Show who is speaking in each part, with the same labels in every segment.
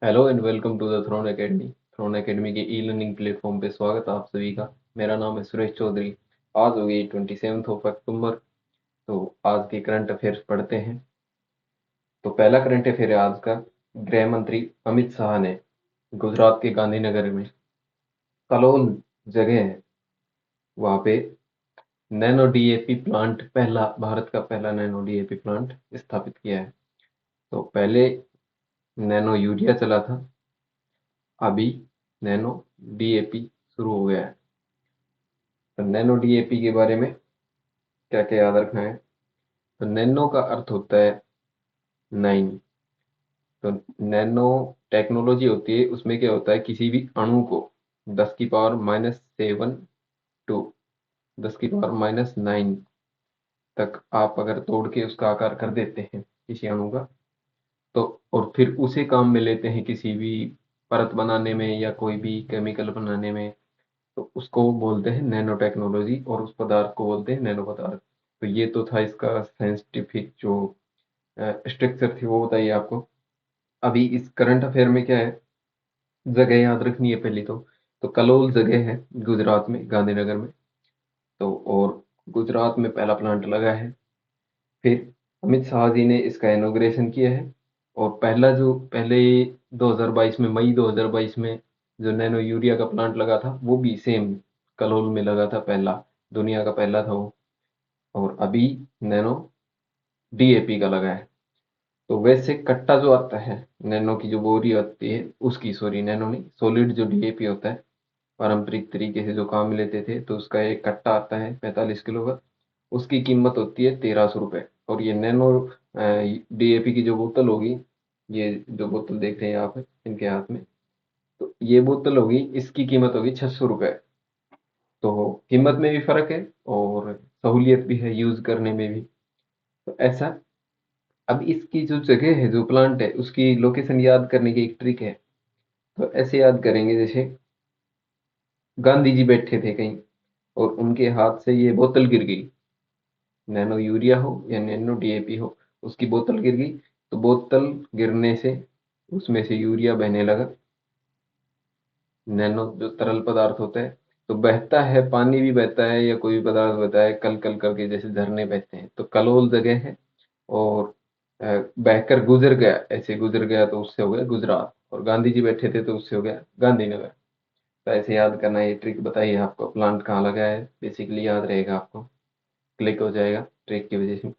Speaker 1: Hello and welcome to the Throne Academy. Throne Academy के e learning platform पे स्वागत है आप सभी का। मेरा नाम है सुरेश चौधरी। आज हो गई 27 ऑफ अक्टूबर। तो आज के करंट अफेयर्स पढ़ते हैं। तो पहला करंट अफेयर है आज का। गृह मंत्री अमित शाह ने गुजरात के गांधीनगर में कलोल जगह है वहाँ पे नैनो डीएपी प्लांट, पहला भारत का पहला नैनो डीएपी प्लांट स्थापित किया है। तो पहले नैनो यूरिया चला था, अभी नैनो डीएपी शुरू हो गया है। तो नैनो डीएपी के बारे में क्या क्या याद रखना है। तो नैनो का अर्थ होता है 9। तो नैनो टेक्नोलॉजी होती है, उसमें क्या होता है किसी भी अणु को 10⁻⁻7 टू 10⁻⁹ तक आप अगर तोड़ के उसका आकार कर देते हैं किसी अणु का, तो और फिर उसे काम में लेते हैं किसी भी परत बनाने में या कोई भी केमिकल बनाने में, तो उसको बोलते हैं नैनो टेक्नोलॉजी और उस पदार्थ को बोलते हैं नैनो पदार्थ। तो ये तो था इसका साइंटिफिक जो स्ट्रक्चर थी वो बताइए आपको। अभी इस करंट अफेयर में क्या है, जगह याद रखनी है पहली तो कलोल जगह है गुजरात में, गांधीनगर में। तो और गुजरात में पहला प्लांट लगा है। फिर अमित शाह जी ने इसका इनॉग्रेशन किया है। और पहला जो पहले 2022 में, मई 2022 में जो नैनो यूरिया का प्लांट लगा था वो भी सेम कलोल में लगा था, पहला, दुनिया का पहला था वो। और अभी नैनो डीएपी का लगा है। तो वैसे कट्टा जो आता है, नैनो की जो बोरी आती है उसकी, सॉरी नैनो नहीं, सॉलिड जो डीएपी होता है पारंपरिक तरीके से जो काम में लेते थे, तो उसका एक कट्टा आता है 45 किलो का। उसकी कीमत होती है 1300 रुपये। और ये नैनो डीएपी की जो बोतल होगी, ये जो बोतल देख रहे हैं आप इनके हाथ में, तो ये बोतल होगी, इसकी कीमत होगी 600 रुपये। तो कीमत में भी फर्क है और सहूलियत भी है यूज करने में भी। तो ऐसा। अब इसकी जो जगह है, जो प्लांट है, उसकी लोकेशन याद करने की एक ट्रिक है। तो ऐसे याद करेंगे जैसे गांधी जी बैठे थे कहीं और उनके हाथ से ये बोतल गिर गई, नैनो यूरिया हो या नैनो डीएपी हो, उसकी बोतल गिर गई। तो बोतल गिरने से उसमें से यूरिया बहने लगा। नैनो जो तरल पदार्थ होता है, तो बहता है, पानी भी बहता है या कोई भी पदार्थ बहता है, कल कल करके जैसे झरने बहते हैं। तो कलोल जगह है और बहकर गुजर गया, ऐसे गुजर गया तो उससे हो गया गुजरात। और गांधी जी बैठे थे तो उससे हो गया गांधीनगर। तो ऐसे याद करना, ये ट्रिक बताइए आपको प्लांट कहाँ लगा है, बेसिकली याद रहेगा आपको, क्लिक हो जाएगा ट्रिक की वजह से।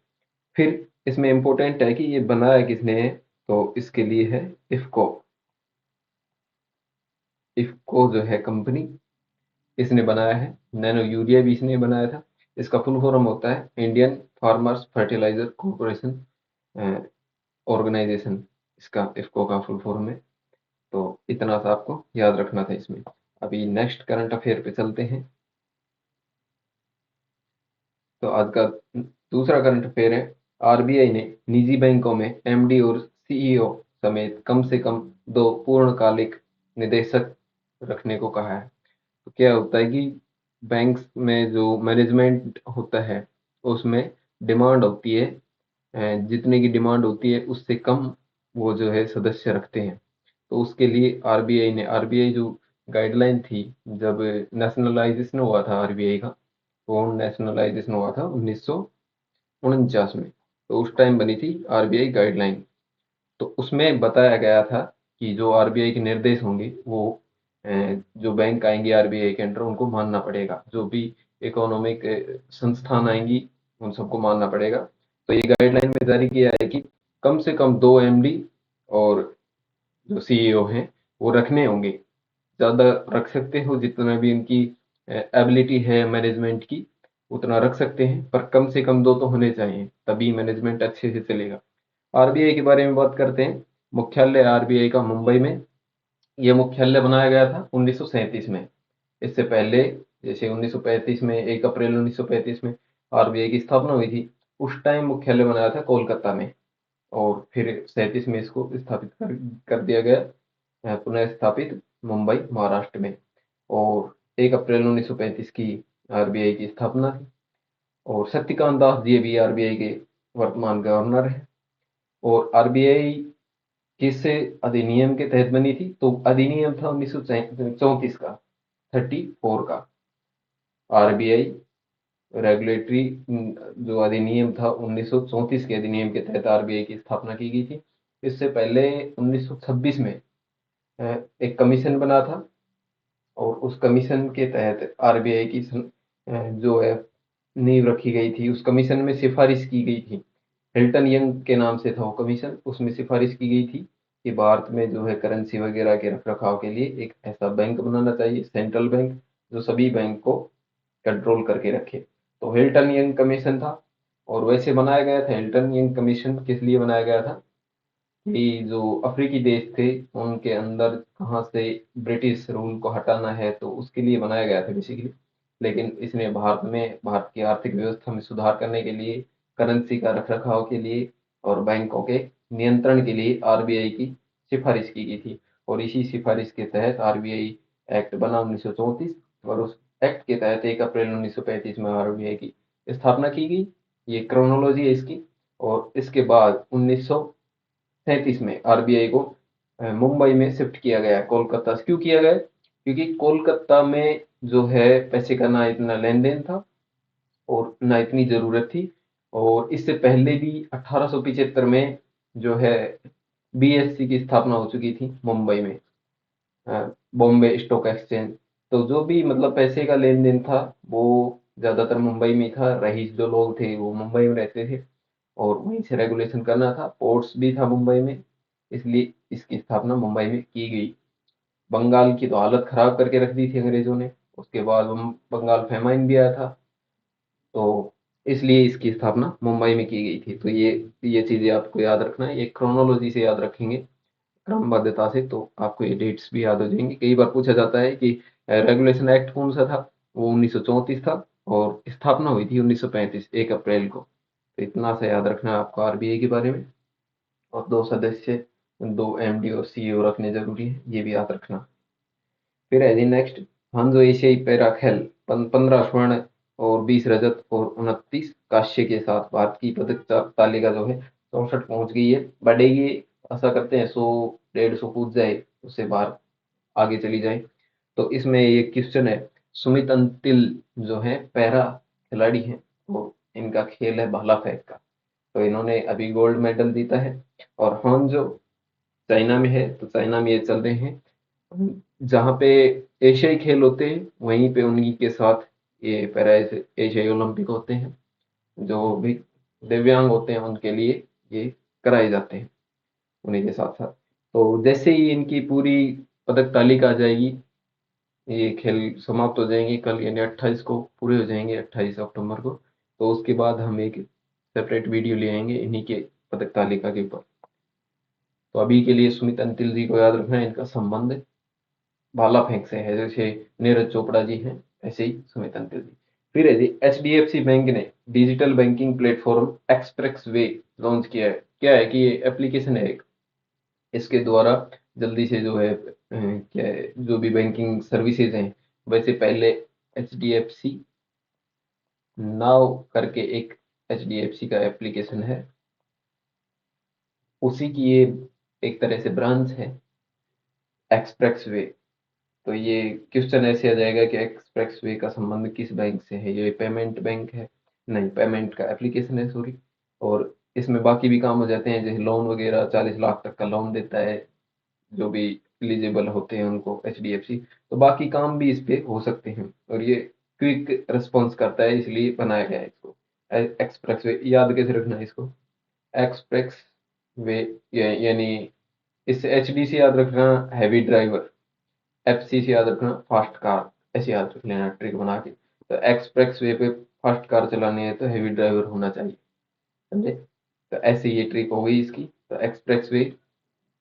Speaker 1: फिर इसमें इंपॉर्टेंट है कि ये बनाया किसने है। तो इसके लिए है इफको। इफको जो है कंपनी, इसने बनाया है। नैनो यूरिया भी इसने बनाया था। इसका फुल फॉर्म होता है Indian farmers fertiliser corporation organisation, इसका इफको का फुल फॉर्म है। तो इतना सा आपको याद रखना था इसमें। अभी नेक्स्ट करंट अफेयर पे चलते हैं। तो आज का दूसरा करंट अफेयर है, आरबीआई ने निजी बैंकों में एमडी और सीईओ समेत कम से कम 2 पूर्णकालिक निदेशक रखने को कहा है। तो क्या होता है कि बैंक्स में जो मैनेजमेंट होता है उसमें डिमांड होती है, जितने की डिमांड होती है उससे कम वो जो है सदस्य रखते हैं। तो उसके लिए आरबीआई जो गाइडलाइन थी, जब नेशनलाइजेशन हुआ था आरबीआई का, वो नेशनलाइजेशन हुआ था 1949 में। तो उस टाइम बनी थी आरबीआई गाइडलाइन। तो उसमें बताया गया था कि जो आरबीआई के निर्देश होंगे वो जो बैंक आएंगे आरबीआई के अंडर उनको मानना पड़ेगा, जो भी इकोनॉमिक संस्थान आएंगी उन सबको मानना पड़ेगा। तो ये गाइडलाइन में जारी किया है कि कम से कम 2 एमडी और जो सीईओ हैं वो रखने होंगे। ज़्यादा रख सकते हो, जितना भी उनकी एबिलिटी है मैनेजमेंट की उतना रख सकते हैं, पर कम से कम 2 तो होने चाहिए, तभी मैनेजमेंट अच्छे से चलेगा। आरबीआई के बारे में बात करते हैं। मुख्यालय आरबीआई का मुंबई में, ये मुख्यालय बनाया गया था 1937 में। इससे पहले जैसे 1935 में, 1 अप्रैल 1935 में आरबीआई की स्थापना हुई थी, उस टाइम मुख्यालय बनाया था कोलकाता में। और फिर 37 में इसको स्थापित कर दिया गया, पुनः स्थापित मुंबई महाराष्ट्र में। और 1 अप्रैल 1935 की आरबीआई की स्थापना थी। और शक्तिकांत दास जी भी आरबीआई के वर्तमान गवर्नर है। और आरबीआई किस अधिनियम के तहत बनी थी? तो अधिनियम था 1934 का, 34 का। आरबीआई रेगुलेटरी जो अधिनियम था 1934 के अधिनियम के तहत आरबीआई की स्थापना की गई थी। इससे पहले 1926 में एक कमीशन बना था, और उस कमीशन के तहत आरबीआई की जो है नींव रखी गई थी। उस कमीशन में सिफारिश की गई थी, हिल्टन यंग के नाम से था वो कमीशन। उसमें सिफारिश की गई थी कि भारत में जो है करेंसी वगैरह के रख रखाव के लिए एक ऐसा बैंक बनाना चाहिए, सेंट्रल बैंक, जो सभी बैंक को कंट्रोल करके रखे। तो हिल्टन यंग कमीशन था, और वैसे बनाया गया था। हिल्टन यंग कमीशन किस लिए बनाया गया था कि जो अफ्रीकी देश थे उनके अंदर कहाँ से ब्रिटिश रूल को हटाना है, तो उसके लिए बनाया गया था बेसिकली। लेकिन इसने भारत की आर्थिक व्यवस्था में सुधार करने के लिए, करेंसी का रखरखाव के लिए और बैंकों के नियंत्रण के लिए आरबीआई की सिफारिश की गई थी। और इसी सिफारिश के तहत आरबीआई एक्ट बना 1934, और उस एक्ट के तहत 1 अप्रैल 1935 में आरबीआई की स्थापना की गई। ये क्रोनोलॉजी है इसकी। और इसके बाद 1937 में आरबीआई को मुंबई में शिफ्ट किया गया, कोलकाता से। क्यों किया गया? क्योंकि कोलकाता में जो है पैसे का ना इतना लेन देन था और ना इतनी जरूरत थी। और इससे पहले भी 1875 में जो है बीएससी की स्थापना हो चुकी थी मुंबई में, बॉम्बे स्टॉक एक्सचेंज। तो जो भी मतलब पैसे का लेन देन था वो ज्यादातर मुंबई में ही था। रईस जो लोग थे वो मुंबई में रहते थे, और वहीं से रेगुलेशन करना था। पोर्ट्स भी था मुंबई में, इसलिए इसकी स्थापना मुंबई में की गई। बंगाल की तो हालत खराब करके रख दी थी अंग्रेजों ने। उसके बाद बंगाल फेमाइन भी आया था, तो इसलिए इसकी स्थापना मुंबई में की गई थी। तो ये चीजें आपको याद रखना है, ये क्रोनोलॉजी से याद रखेंगे, क्रमबद्धता से, तो आपको ये डेट्स भी याद हो जाएंगी। कई बार पूछा जाता है कि रेगुलेशन एक्ट कौन सा था? वो 1934 था, और स्थापना हुई थी 1935 1 अप्रैल को। तो इतना सा याद रखना है आपको आरबीआई के बारे में। और 2 सदस्य, 2 एमडी और सीईओ रखने जरूरी है, ये भी याद रखना। फिर है जी नेक्स्ट, हांजो एशियाई पैरा खेल, 15 स्वर्ण और 20 रजत और 29 कांस्य के साथ भारत की पदक तालिका जो है 64 पहुंच गई है। बढ़ेगी, आशा करते हैं 100 150 कूद जाए, उससे बाहर आगे चली जाए। तो इसमें ये क्वेश्चन है, सुमित अंतिल जो है पैरा खिलाड़ी हैं, वो इनका खेल है भाला फेंक का। तो इन्होंने अभी गोल्ड मेडल जीता है। और हांजो चाइना में है, तो चाइना में ये चल रहे हैं। जहाँ पे एशियाई खेल होते हैं वहीं पे उन्हीं के साथ ये पैरा एशियाई ओलंपिक होते हैं। जो भी दिव्यांग होते हैं उनके लिए ये कराए जाते हैं उन्हीं के साथ साथ। तो जैसे ही इनकी पूरी पदक तालिका आ जाएगी, ये खेल समाप्त हो जाएंगे कल, यानी 28 को पूरे हो जाएंगे, 28 अक्टूबर को। तो उसके बाद हम एक सेपरेट वीडियो ले आएंगे इन्हीं के पदक तालिका के ऊपर। तो अभी के लिए सुमित अंतिल जी को याद रखना है, इनका संबंध भाला फेंक से है। जैसे नीरज चोपड़ा जी हैं, ऐसे ही सुमित अंतिल जी। फिर है जी, एचडीएफसी बैंक ने digital banking platform express way launch किया है। क्या है कि ये एप्लीकेशन है एक, इसके द्वारा जल्दी से जो है क्या है, जो भी बैंकिंग सर्विसेज हैं, वैसे पहले एचडीएफसी नाउ करके एक एचडीएफसी का एप्लीकेशन है, उसी की ये एक तरह से ब्रांच है एक्सप्रेस वे। तो ये क्वेश्चन ऐसे आ जाएगा कि एक्सप्रेस वे का संबंध किस बैंक से है? ये पेमेंट बैंक है? नहीं, पेमेंट का एप्लीकेशन है, सॉरी। और इसमें बाकी भी काम हो जाते हैं, जैसे लोन वगैरह, 40 लाख तक का लोन देता है जो भी एलिजिबल होते हैं उनको एचडीएफसी। तो बाकी काम भी इस पे हो सकते हैं, और ये क्विक रिस्पॉन्स करता है, इसलिए बनाया गया है इसको। एक्सप्रेस वे याद कैसे रखना है इसको? एक्सप्रेस वे, यानी इससे एचडी से याद रखना हैवी ड्राइवर, एफसी से याद रखना फास्ट कार, ऐसे याद रख लेना ट्रिक बना के। तो एक्सप्रेस वे पे फास्ट कार चलानी है तो हैवी ड्राइवर होना चाहिए, समझे? तो ऐसे ये ट्रिक हो गई इसकी। तो एक्सप्रेस वे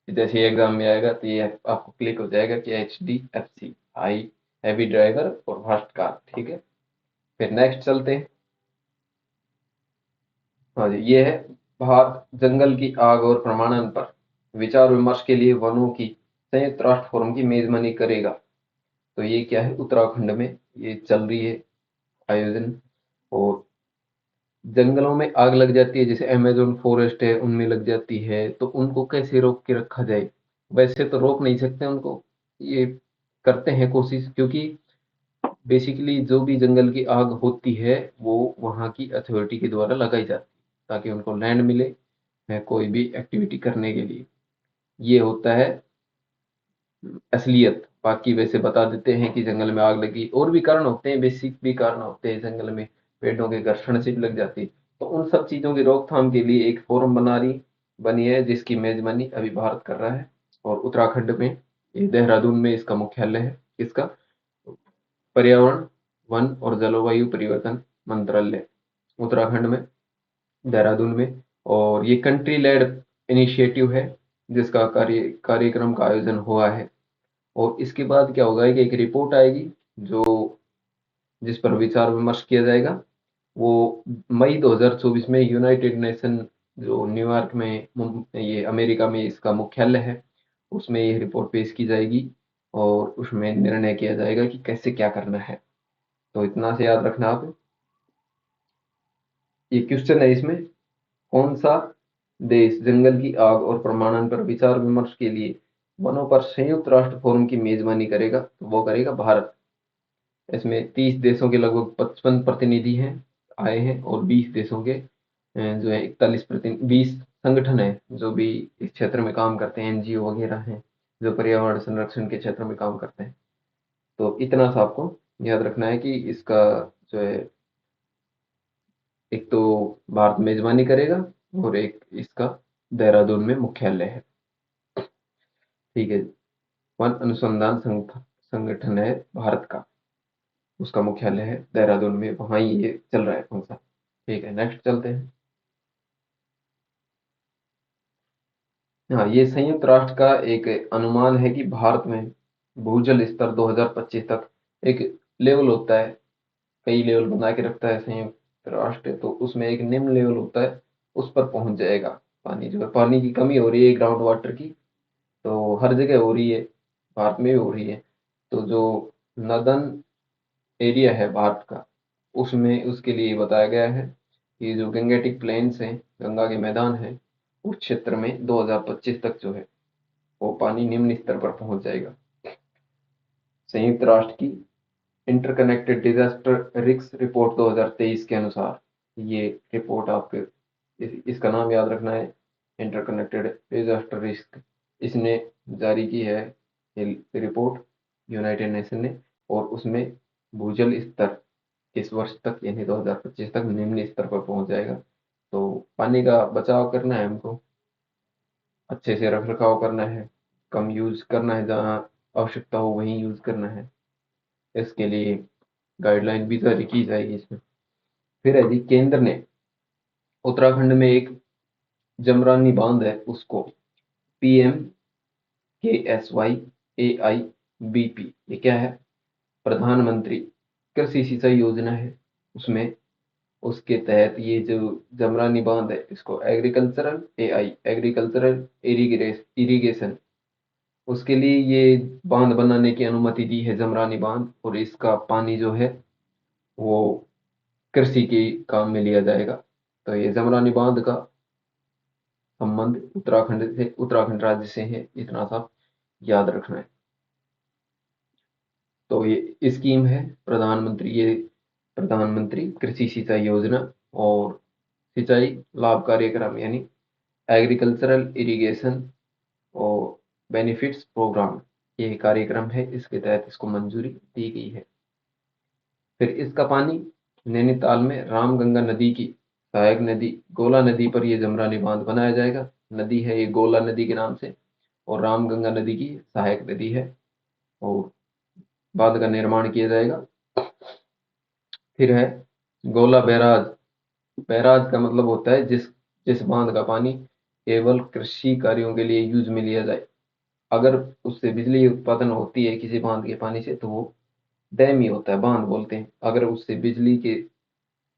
Speaker 1: जैसे एग्जाम में आएगा तो ये आपको क्लिक हो जाएगा कि एचडीएफसी, हाई हैवी ड्राइवर और फास्ट कार, ठीक है। फिर नेक्स्ट चलते हैं। हाँ जी, ये है, भारत जंगल की आग और प्रमाणन पर विचार विमर्श के लिए वनों की संयुक्त राष्ट्र फोरम की मेजबानी करेगा। तो ये क्या है, उत्तराखंड में ये चल रही है आयोजन। और जंगलों में आग लग जाती है, जैसे अमेज़न फॉरेस्ट है, उनमें लग जाती है, तो उनको कैसे रोक के रखा जाए? वैसे तो रोक नहीं सकते उनको, ये करते हैं कोशिश, क्योंकि बेसिकली जो भी जंगल की आग होती है, वो वहाँ की अथॉरिटी के द्वारा लगाई जाती है, ताकि उनको लैंड मिले कोई भी एक्टिविटी करने के लिए। ये होता है असलियत। बाकी वैसे बता देते हैं कि जंगल में आग लगी, और भी कारण होते हैं, बेसिक भी कारण होते हैं जंगल में, पेड़ों के घर्षण से भी लग जाती है। तो उन सब चीज़ों की रोकथाम के लिए एक फोरम बनी है, जिसकी मेजबानी अभी भारत कर रहा है, और उत्तराखंड में, ये देहरादून में इसका मुख्यालय है। इसका पर्यावरण, वन और जलवायु परिवर्तन मंत्रालय, उत्तराखंड में, देहरादून में। और ये कंट्री लेड इनिशिएटिव है, जिसका कार्यक्रम का आयोजन हुआ है। और इसके बाद क्या होगा कि एक रिपोर्ट आएगी, जो जिस पर विचार विमर्श किया जाएगा। वो मई 2024 में यूनाइटेड नेशन, जो न्यूयॉर्क में, ये अमेरिका में इसका मुख्यालय है, उसमें ये रिपोर्ट पेश की जाएगी, और उसमें निर्णय किया जाएगा कि कैसे क्या करना है। तो इतना से याद रखना आप। ये क्वेश्चन है इसमें, कौन सा देश जंगल की आग और प्रमाणन पर विचार विमर्श के लिए वनों पर संयुक्त राष्ट्र फोरम की मेजबानी करेगा? तो वो करेगा भारत। इसमें 30 देशों के लगभग 55 प्रतिनिधि हैं, आए हैं, और 20 देशों के जो है 20 संगठन है, जो भी इस क्षेत्र में काम करते हैं, एनजीओ वगैरह हैं, जो पर्यावरण संरक्षण के क्षेत्र में काम करते हैं। तो इतना सा आपको याद रखना है कि इसका जो है, एक तो भारत मेजबानी करेगा, और एक इसका देहरादून में मुख्यालय है। ठीक है। वन अनुसंधान संगठन है भारत का, उसका मुख्यालय है देहरादून में, वहाँ ही ये चल रहा है फंक्शन। ठीक है, नेक्स्ट चलते हैं। हाँ, ये संयुक्त राष्ट्र का एक अनुमान है कि भारत में भूजल स्तर 2025 तक, एक लेवल होता है, कई लेवल बना के रखता है संयुक्त राष्ट्र, तो उसमें एक निम्न लेवल होता है, उस पर पहुंच जाएगा। पानी जो है, पानी की कमी हो रही है ग्राउंड वाटर की, तो हर जगह हो रही है, भारत में भी हो रही है। तो जो नदन एरिया है भारत का, उसमें उसके लिए बताया गया है कि जो गंगेटिक प्लेन्स हैं, गंगा के मैदान हैं, उस क्षेत्र में 2025 तक जो है, वो पानी निम्न स्तर पर पहुंच जाएगा। संयुक्त राष्ट्र की इंटरकनेक्टेड डिजास्टर रिस्क रिपोर्ट 2023 के अनुसार, ये रिपोर्ट आपके, इसका नाम याद रखना है, इंटरकनेक्टेड डिजास्टर रिस्क, इसने जारी की है ये रिपोर्ट, यूनाइटेड नेशन ने। और उसमें भूजल स्तर इस वर्ष तक, यानी 2025 तक निम्न स्तर पर पहुंच जाएगा। तो पानी का बचाव करना है हमको, अच्छे से रख रखाव करना है, कम यूज करना है, जहाँ आवश्यकता हो वहीं यूज करना है। इसके लिए गाइडलाइन भी जारी की जाएगी इसमें। फिर है जी, केंद्र ने उत्तराखंड में एक जमरानी बांध है, उसको PMKSY AIBP, ये क्या है? प्रधानमंत्री कृषि सिंचाई योजना है। उसमें, उसके तहत ये जो जमरानी बांध है, इसको एग्रीकल्चरल इरिगेशन, उसके लिए ये बांध बनाने की अनुमति दी है, जमरानी बांध, और इसका पानी जो है, वो कृषि के काम में लिया जाएगा। तो ये जमरानी बांध का संबंध उत्तराखंड राज्य से है, इतना सा याद रखना है। तो ये स्कीम है, प्रधानमंत्री कृषि सिंचाई योजना, और सिंचाई लाभ कार्यक्रम, यानी एग्रीकल्चरल इरिगेशन और बेनिफिट्स प्रोग्राम, ये कार्यक्रम है, इसके तहत इसको मंजूरी दी गई है। फिर इसका पानी नैनीताल में रामगंगा नदी की सहायक नदी गोला नदी पर यह जमरानी बांध बनाया जाएगा। नदी है ये गोला नदी के नाम से, और रामगंगा नदी की सहायक नदी है, और बांध का निर्माण किया जाएगा। फिर है गोला बैराज। बैराज का मतलब होता है जिस जिस बांध का पानी केवल कृषि कार्यों के लिए यूज में लिया जाए। अगर उससे बिजली उत्पादन होती है किसी बांध के पानी से, तो वो डैम ही होता है, बांध बोलते हैं। अगर उससे बिजली के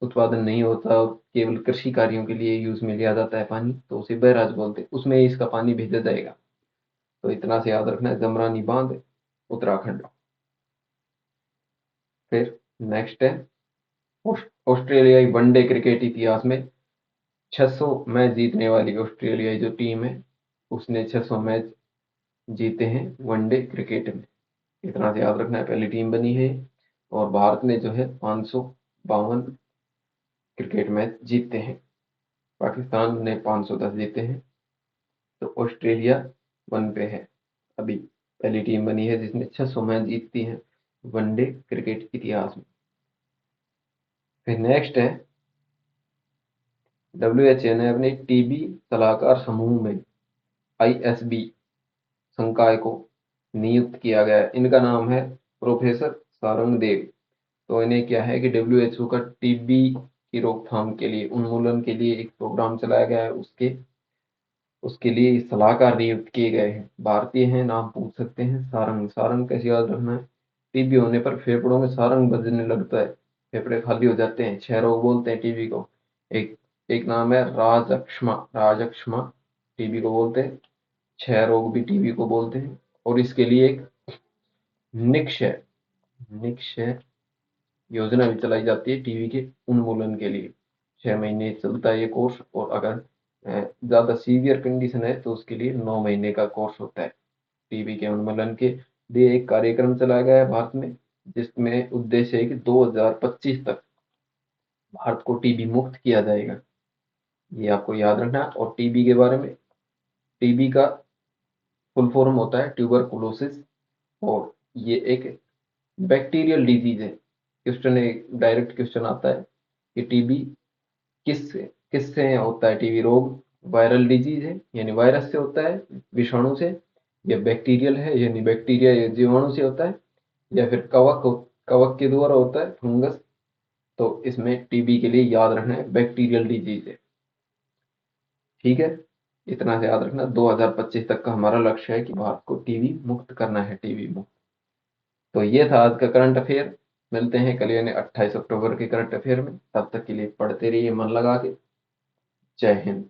Speaker 1: उत्पादन नहीं होता, केवल कृषि कार्यों के लिए यूज में लिया जाता है पानी, तो उसे बैराज बोलते हैं, उसमें इसका पानी भेजा जाएगा। तो इतना से याद रखना है, जमरानी बांध, उत्तराखंड। फिर नेक्स्ट है ऑस्ट्रेलियाई वनडे क्रिकेट इतिहास में 600 मैच जीतने वाली ऑस्ट्रेलियाई जो टीम है, उसने 600 मैच जीते हैं वनडे क्रिकेट में। इतना से याद रखना है, पहली टीम बनी है। और भारत ने जो है 552 क्रिकेट मैच जीते हैं, पाकिस्तान ने 510 जीते हैं। तो ऑस्ट्रेलिया 1 पे है अभी, पहली टीम बनी है जिसने 600 मैच जीतती है वनडे क्रिकेट इतिहास में। फिर नेक्स्ट है, WHO ने अपने टीबी सलाहकार समूह में ISB संकाय को नियुक्त किया गया है। इनका नाम है प्रोफेसर सारंग देव। तो इन्हें क्या है कि WHO का टीबी की रोकथाम के लिए, उन्मूलन के लिए एक प्रोग्राम चलाया गया है, उसके उसके लिए सलाहकार नियुक्त किए गए हैं। भारतीय हैं, नाम पूछ सकते हैं। सारंग, सारंग कैसे याद रखना है? टीबी होने पर फेफड़ों में सारंग बजने लगता है, फेफड़े खाली हो जाते हैं, क्षय रोग बोलते हैं टीबी को। एक एक नाम है राजक्षमा, राजक्षमा टीबी को बोलते हैं। क्षय रोग भी टीबी को बोलते हैं। और इसके लिए एक निक्षय निक्षय योजना भी चलाई जाती है टीबी के उन्मूलन के लिए। 6 महीने चलता है ये कोर्स, और अगर ज्यादा सीवियर कंडीशन है तो उसके लिए 9 महीने का कोर्स होता है। टीबी के उन्मूलन के लिए एक कार्यक्रम चलाया गया है भारत में, जिसमें उद्देश्य है कि 2025 तक भारत को टीबी मुक्त किया जाएगा। ये आपको याद रखना है। और टीबी के बारे में, टीबी का फुल फॉर्म होता है ट्यूबरकुलोसिस, और ये एक बैक्टीरियल डिजीज है। क्वेश्चन, एक डायरेक्ट क्वेश्चन आता है कि टीबी किस किससे होता है? टीबी रोग वायरल डिजीज है, यानी वायरस से होता है, विषाणु से, या बैक्टीरियल है, यानी बैक्टीरिया या जीवाणु से होता है, या फिर कवक के द्वारा होता है, फंगस। तो इसमें टीबी के लिए याद रखना है बैक्टीरियल डिजीज है। ठीक है, इतना से याद रखना। 2025 तक का हमारा लक्ष्य है कि भारत को टीबी मुक्त करना है, टीबी मुक्त। तो ये था आज का करंट अफेयर। मिलते हैं कल यानी 28 अक्टूबर के करंट अफेयर में। तब तक के लिए पढ़ते रहिए मन लगा के। जय हिंद।